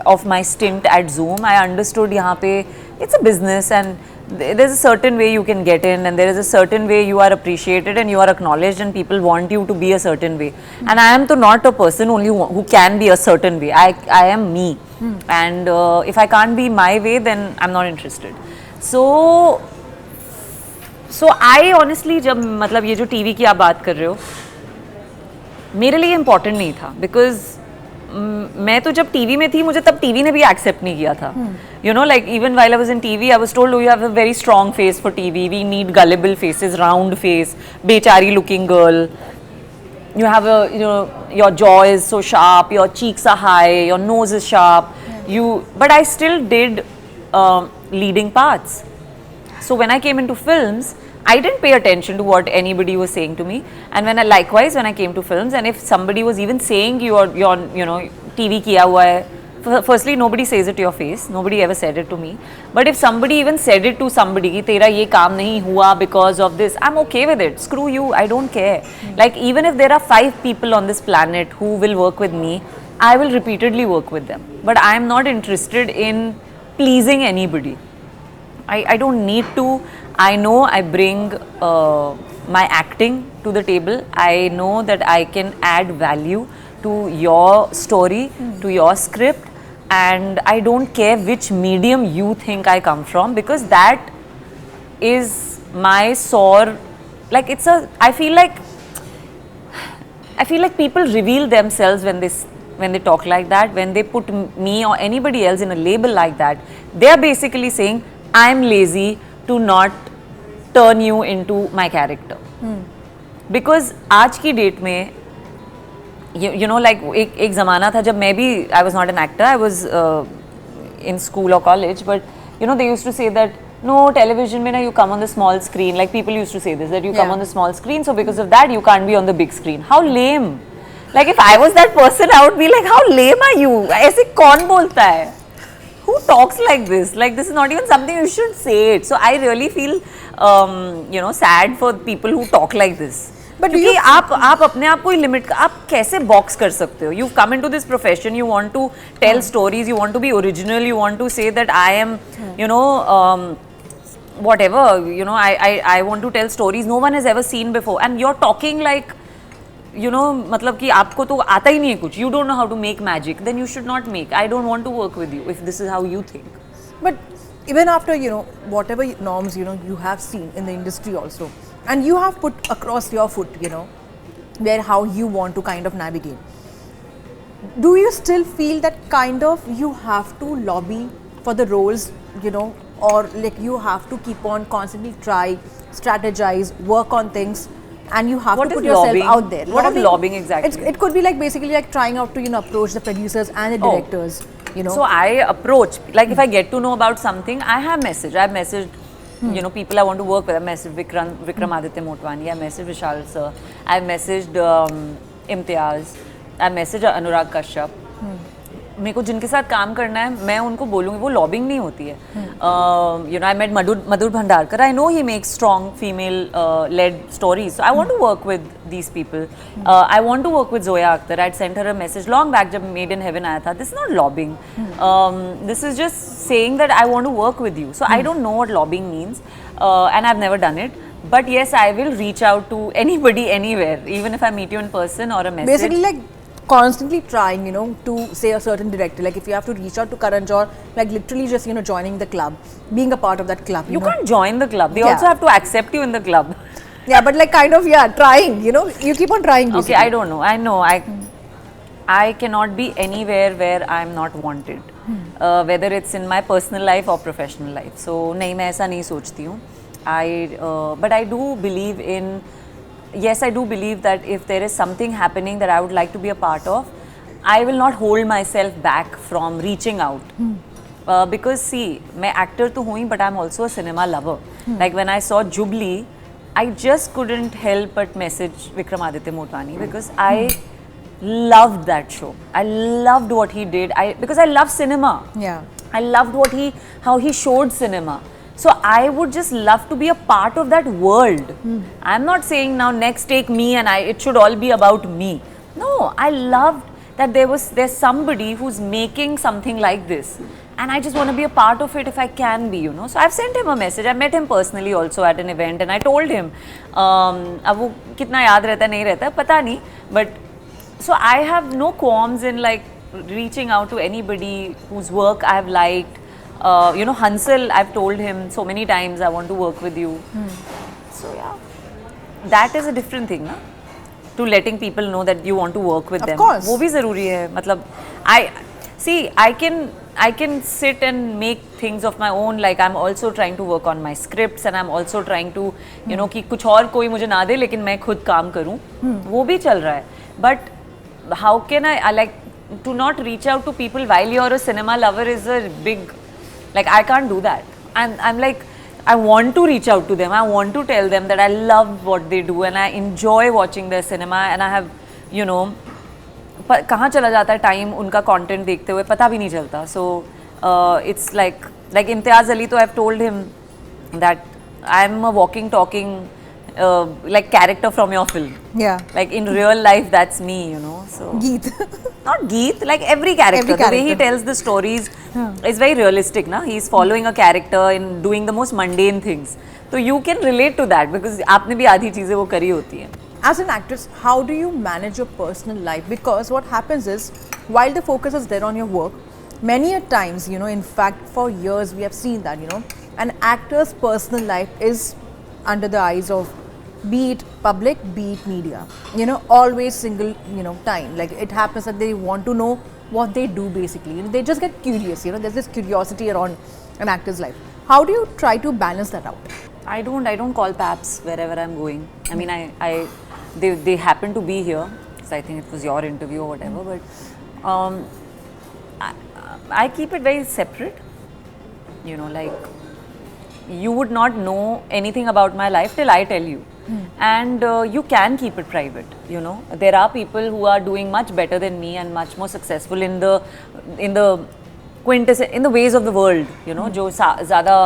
[SPEAKER 1] of my stint at Zoom. I understood यहाँ पे it's a business, and there's a certain way you can get in, and there is a certain way you are appreciated and you are acknowledged, and people want you to be a certain way. And I am not a person only who can be a certain way. I am me, and if I can't be my way, then I'm not interested. So I honestly, जब मतलब ये जो TV की आप बात कर रहे हो, मेरे लिए important नहीं था, because मैं तो जब टीवी में थी, मुझे तब टीवी ने भी एक्सेप्ट नहीं किया था. Like even while I was in TV, I was told, oh, you have a very strong face for TV. We need gullible faces, round face, bechari looking girl. You have your jaw is so sharp, your cheeks are high, your nose is sharp. But I still did leading parts. So when I came into films, I didn't pay attention to what anybody was saying to me. And when I came to films, and if somebody was even saying your TV kiya hua hai, firstly, nobody says it to your face. Nobody ever said it to me. But if somebody even said it to somebody, ki tera ye kaam nahi hua because of this, I'm okay with it. Screw you, I don't care. Like, even if there are 5 people on this planet who will work with me, I will repeatedly work with them. But I am not interested in pleasing anybody. I don't need to. I know I bring my acting to the table. I know that I can add value to your story, to your script, and I don't care which medium you think I come from, because that is my sore. Like, I feel like people reveal themselves when they talk like that. When they put me or anybody else in a label like that, they are basically saying, I'm lazy to not turn you into my character. Because आज की date में like एक ज़माना था जब मैं भी, I was not an actor, I was in school or college, but they used to say that, no, television mein na, you come on the small screen. Like, people used to say this, that you come on the small screen, so because of that you can't be on the big screen. How lame. Like, if I was that person, I would be like, how lame are you? ऐसे कौन बोलता है? Who talks like this? Like, this is not even something you should say it. So I really feel sad for people who talk like this. But क्योंकि आप अपने आप को ही limit, आप कैसे बॉक्स कर सकते हो? You've come into this profession, you want to tell stories, you want to be original, you want to say that I am, whatever, I want to tell stories no one has ever seen before, and you're talking like, मतलब कि आपको तो आता ही नहीं है कुछ, you don't know how to make magic, then you should not make. I don't want to work with you if this is how you think.
[SPEAKER 2] But even after, whatever norms, you have seen in the industry also, and you have put across your foot, where how you want to kind of navigate. Do you still feel that kind of you have to lobby for the roles, or like you have to keep on constantly try, strategize, work on things, and you have to put yourself out there?
[SPEAKER 1] What is lobbying exactly?
[SPEAKER 2] It could be like basically like trying out to approach the producers and the directors.
[SPEAKER 1] So I approach, like if I get to know about something, I have messaged people I want to work with. I messaged Vikramaditya Motwani, I messaged Vishal sir, I messaged Imtiaz, I messaged Anurag Kashyap. मेरे को जिनके साथ काम करना है मैं उनको बोलूँगी, वो लॉबिंग नहीं होती है. You know, I met Madhur Bhandarkar. I know he makes strong female led stories. I want to work with these people. I want to work with Zoya Akhtar. I sent her a message long back जब Made in Heaven आया था. This is not lobbying. This is just saying that I want to work with you. So I don't know what lobbying means and I have never done it. But yes, I will reach out to anybody, anywhere, even if I meet you in person or a message.
[SPEAKER 2] Basically, like constantly trying, you know, to say a certain director. Like if you have to reach out to Karan Johar, like literally just, you know, joining the club, being a part of that club.
[SPEAKER 1] You can't join the club. They also have to accept you in the club.
[SPEAKER 2] Yeah, but like kind of, yeah, trying, you know, you keep on trying. Basically.
[SPEAKER 1] Okay, I don't know. I know. I cannot be anywhere where I'm not wanted. Whether it's in my personal life or professional life. So, नहीं मैं ऐसा नहीं सोचती हूँ. But I do believe in, yes, I do believe that if there is something happening that I would like to be a part of, I will not hold myself back from reaching out. Because see, मैं actor तो हूँ ही, but I'm also a cinema lover. Like when I saw Jubilee, I just couldn't help but message Vikramaditya Motwani because I loved that show. I loved what he did. Because I love cinema.
[SPEAKER 2] Yeah.
[SPEAKER 1] I loved how he showed cinema. So I would just love to be a part of that world. I'm not saying now next take me and it should all be about me. No, I loved that there's somebody who's making something like this. And I just want to be a part of it if I can be, you know. So I've sent him a message. I met him personally also at an event and I told him, अब वो कितना याद रहता है नहीं रहता है पता नहीं, but so I have no qualms in like reaching out to anybody whose work I have liked. You know, Hansel, I've told him so many times I want to work with you. So yeah, that is a different thing, na? To letting people know that you want to work with them.
[SPEAKER 2] Of course.
[SPEAKER 1] वो भी ज़रूरी है. मतलब I can sit and make things of my own. Like I'm also trying to work on my scripts and I'm also trying to, you know, कि कुछ और कोई मुझे ना दे लेकिन मैं खुद काम करूँ. वो भी चल रहा है. But how can I like to not reach out to people while you're a cinema lover is a big. Like I can't do that, and I'm like, I want to reach out to them. I want to tell them that I love what they do and I enjoy watching their cinema and I have, you know, कहाँ चला जाता है time उनका content देखते हुए पता भी नहीं चलता. So it's like इम्तियाज़ अली तो I've told him that I'm a walking talking like character from your film.
[SPEAKER 2] Yeah.
[SPEAKER 1] Like in real life, that's me, you know. So
[SPEAKER 2] Geet.
[SPEAKER 1] not Geet, like every character. The way he tells the stories is very realistic, na? He's following a character and doing the most mundane things. So you can relate to that because आपने भी आधी चीजें वो करी होती हैं.
[SPEAKER 2] As an actress, how do you manage your personal life? Because what happens is, while the focus is there on your work, many a times, you know, in fact, for years we have seen that, you know, an actor's personal life is under the eyes of, be it public, be it media, you know, always single, you know, time. Like it happens that they want to know what they do basically. You know, they just get curious, you know, there's this curiosity around an actor's life. How do you try to balance that out?
[SPEAKER 1] I don't call paps wherever I'm going. I mean, they happen to be here. So I think it was your interview or whatever, but I keep it very separate. You know, like you would not know anything about my life till I tell you. And you can keep it private, you know. There are people who are doing much better than me and much more successful in the ways of the world, you know, जो ज़्यादा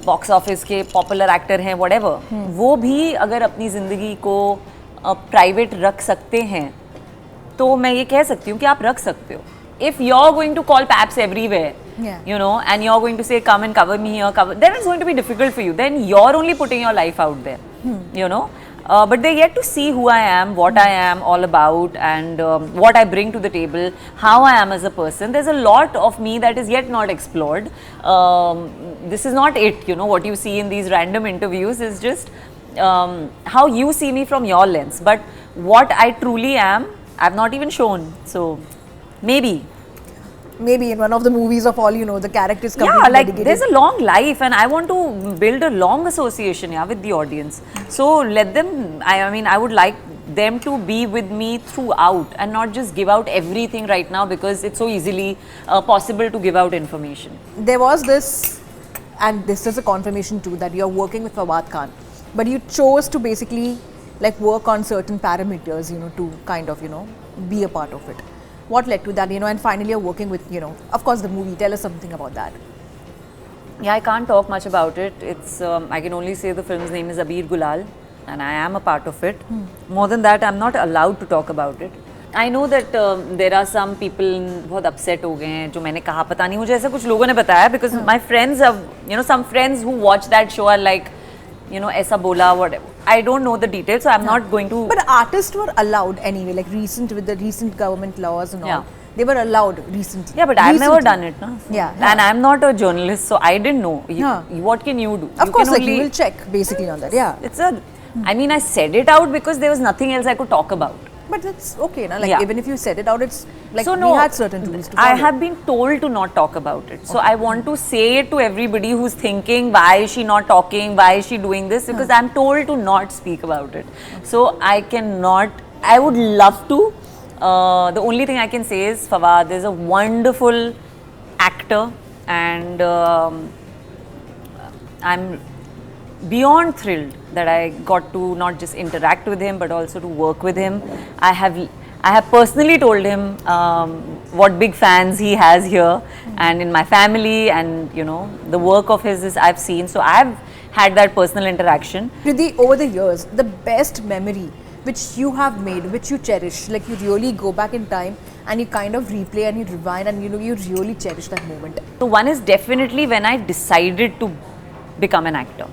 [SPEAKER 1] box office के popular actor हैं whatever, वो भी अगर अपनी ज़िंदगी को प्राइवेट रख सकते हैं तो मैं ये कह सकती हूँ कि आप रख सकते हो. If you're going to call paps everywhere, you know, and you're going to say come and cover me here, then it's going to be difficult for you. Then you're only putting your life out there, you know. But they get to see who I am, what I am all about, and what I bring to the table, how I am as a person. There's a lot of me that is yet not explored. This is not it, you know, what you see in these random interviews is just how you see me from your lens. But what I truly am, I've not even shown. So maybe
[SPEAKER 2] in one of the movies of all, you know, the characters come.
[SPEAKER 1] Yeah, like dedicated. There's a long life and I want to build a long association, yeah, with the audience. So let them, I mean, I would like them to be with me throughout and not just give out everything right now because it's so easily possible to give out information.
[SPEAKER 2] There was this, and this is a confirmation too, that you're working with Fawad Khan, but you chose to basically like work on certain parameters, you know, to kind of, you know, be a part of it. What led to that, and finally you're working with, of course, the movie. Tell us something about that.
[SPEAKER 1] Yeah, I can't talk much about it. It's I can only say the film's name is Abir Gulal, and I am a part of it. More than that, I'm not allowed to talk about it. I know that there are some people बहुत upset हो गए हैं जो मैंने कहा पता नहीं मुझे ऐसा कुछ लोगों ने बताया because my friends have some friends who watch that show are like ऐसा बोला whatever. I don't know the details, so I'm not going to.
[SPEAKER 2] But artists were allowed anyway, like with the recent government laws and all.
[SPEAKER 1] Yeah.
[SPEAKER 2] They were allowed recently.
[SPEAKER 1] Yeah, but I've never done it, no?
[SPEAKER 2] Yeah.
[SPEAKER 1] And I'm not a journalist, so I didn't know. What can you do?
[SPEAKER 2] Of course, you will check basically on that. Yeah.
[SPEAKER 1] I mean, I said it out because there was nothing else I could talk about.
[SPEAKER 2] But that's okay, na? Like
[SPEAKER 1] Yeah.
[SPEAKER 2] even if you said it out, it's like
[SPEAKER 1] So
[SPEAKER 2] we
[SPEAKER 1] no,
[SPEAKER 2] had certain rules to follow.
[SPEAKER 1] I have been told to not talk about it. So I want to say it to everybody who's thinking, why is she not talking? Why is she doing this? Because I'm told to not speak about it. So I cannot. I would love to. The only thing I can say is Fawad is a wonderful actor, and I'm beyond thrilled that I got to not just interact with him but also to work with him. I have personally told him what big fans he has here and in my family, and the work of his is I've seen. So I've had that personal interaction.
[SPEAKER 2] Riddhi, over the years, the best memory which you have made, which you cherish, like you really go back in time and you kind of replay and you rewind and you really cherish that moment.
[SPEAKER 1] So one is definitely when I decided to become an actor.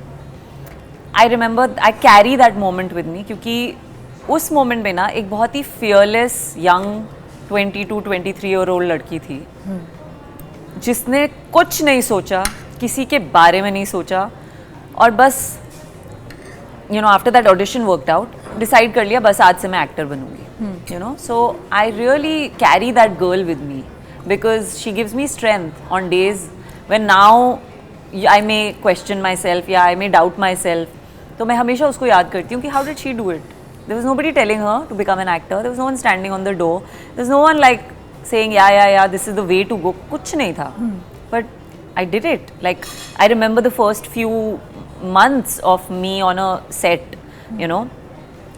[SPEAKER 1] I remember I carry that moment with me क्योंकि उस moment में ना एक बहुत ही fearless young 22-23-year-old लड़की थी जिसने कुछ नहीं सोचा, किसी के बारे में नहीं सोचा और बस after that audition worked out, decide कर लिया बस आज से मैं actor बनूंगी. So I really carry that girl with me because she gives me strength on days when now I may question myself, I may doubt myself. तो मैं हमेशा उसको याद करती हूँ कि how did she do it? There was nobody telling her to become an actor. There was no one standing on the door. There was no one like saying yeah, this is the way to go. कुछ नहीं था. But I did it. Like I remember the first few months of me on a set.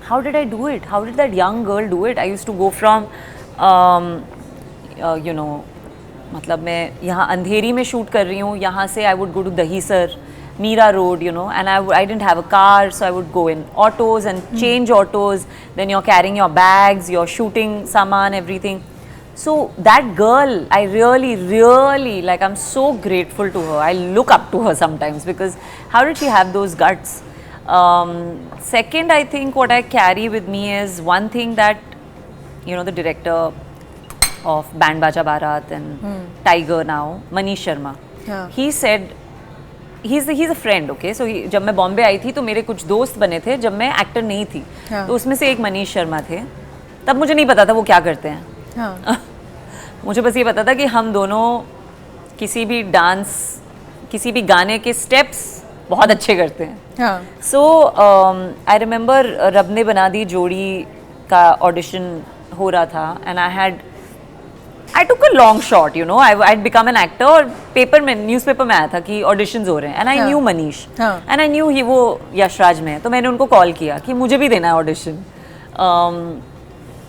[SPEAKER 1] How did I do it? How did that young girl do it? I used to go from, मतलब मैं यहाँ अंधेरी में shoot कर रही हूँ, यहाँ से I would go to Dahisar, Meera Road, and I didn't have a car, so I would go in autos and change autos. Then you're carrying your bags, you're shooting saman, everything. So that girl, I really, like I'm so grateful to her. I look up to her sometimes because how did she have those guts? Second, I think what I carry with me is one thing that, the director of Band Baja Bharat and Tiger now, Manish Sharma, he said, he's a friend, okay? So जब मैं बॉम्बे आई थी तो मेरे कुछ दोस्त बने थे जब मैं एक्टर नहीं थी. तो उसमें से एक मनीष शर्मा थे. तब मुझे नहीं पता था वो क्या करते हैं. मुझे बस ये पता था कि हम दोनों किसी भी डांस, किसी भी गाने के स्टेप्स बहुत अच्छे करते हैं. सो आई रिमेंबर रब ने बना दी जोड़ी का ऑडिशन हो रहा था and I took a long shot, I'd become an actor और पेपर में न्यूज़पेपर में आया था कि ऑडिशंस हो रहे हैं and I knew Manish and I knew वो यशराज में है. तो मैंने उनको कॉल किया कि मुझे भी देना है ऑडिशन.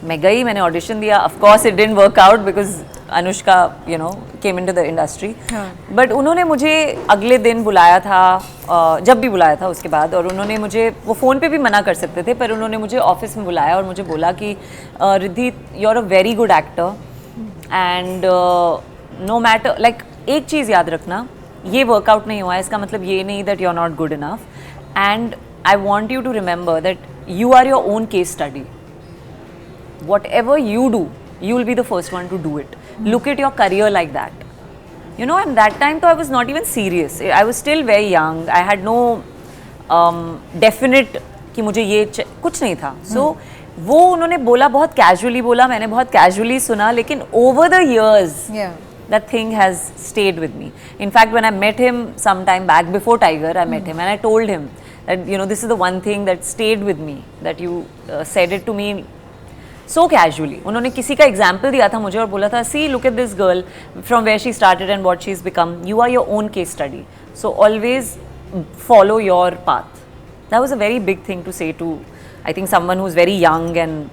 [SPEAKER 1] मैं गई, मैंने ऑडिशन दिया. Of course it didn't work out because Anushka came into the industry. But उन्होंने मुझे अगले दिन बुलाया था, जब भी बुलाया था उसके बाद, और उन्होंने मुझे वो फ़ोन पे भी मना कर सकते थे पर उन्होंने मुझे ऑफिस में बुलाया और मुझे बोला कि Riddhi you are a very good actor and no matter, like एक चीज़ याद रखना, ये वर्कआउट नहीं हुआ है इसका मतलब ये नहीं that you are not good enough, and I want you to remember that you are your own case study. Whatever you do, you will be the first one to do it. Look at your career like that. And that time though I was not even serious. I was still very young. I had no definite कि मुझे ये कुछ नहीं था. So वो उन्होंने बोला, बहुत casually बोला, मैंने बहुत casually सुना, लेकिन over the years that thing has stayed with me. In fact, when I met him some time back before Tiger, I met him and I told him that this is the one thing that stayed with me, that you said it to me so casually. उन्होंने किसी का example दिया था मुझे और बोला था, see look at this girl from where she started and what she's become. You are your own case study. So always follow your path. That was a very big thing to say to, I think, someone who's very young and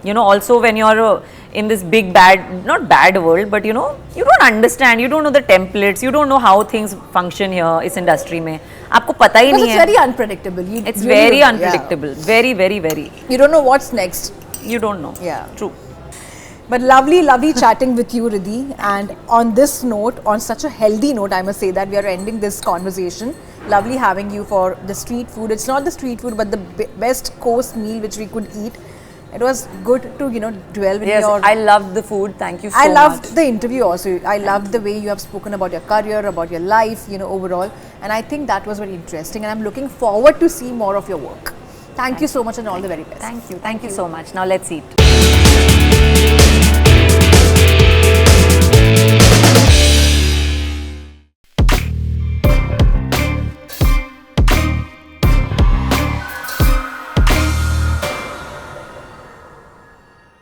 [SPEAKER 1] You know, also when you're in this big not bad world, but you know, you don't understand, you don't know the templates, you don't know how things function here इस industry में. आपको पता ही
[SPEAKER 2] Because
[SPEAKER 1] नहीं
[SPEAKER 2] it's
[SPEAKER 1] है.
[SPEAKER 2] very unpredictable.
[SPEAKER 1] It's
[SPEAKER 2] You really
[SPEAKER 1] very
[SPEAKER 2] don't-
[SPEAKER 1] unpredictable. Very, very, very.
[SPEAKER 2] Yeah. You don't know what's next.
[SPEAKER 1] You don't know.
[SPEAKER 2] Yeah.
[SPEAKER 1] True.
[SPEAKER 2] But lovely chatting with you, Riddhi. And on this note, on such a healthy note, I must say that we are ending this conversation. Lovely having you for the street food. It's not the street food, but the best course meal which we could eat. It was good to, you know, dwell with
[SPEAKER 1] Yes,
[SPEAKER 2] your...
[SPEAKER 1] I loved the food. Thank you so much.
[SPEAKER 2] I loved the interview also. I loved the way you have spoken about your career, about your life, you know, overall. And I think that was very interesting. And I'm looking forward to see more of your work. Thank you so much and all the very best.
[SPEAKER 1] Thank you. Thank you so much. Now let's eat.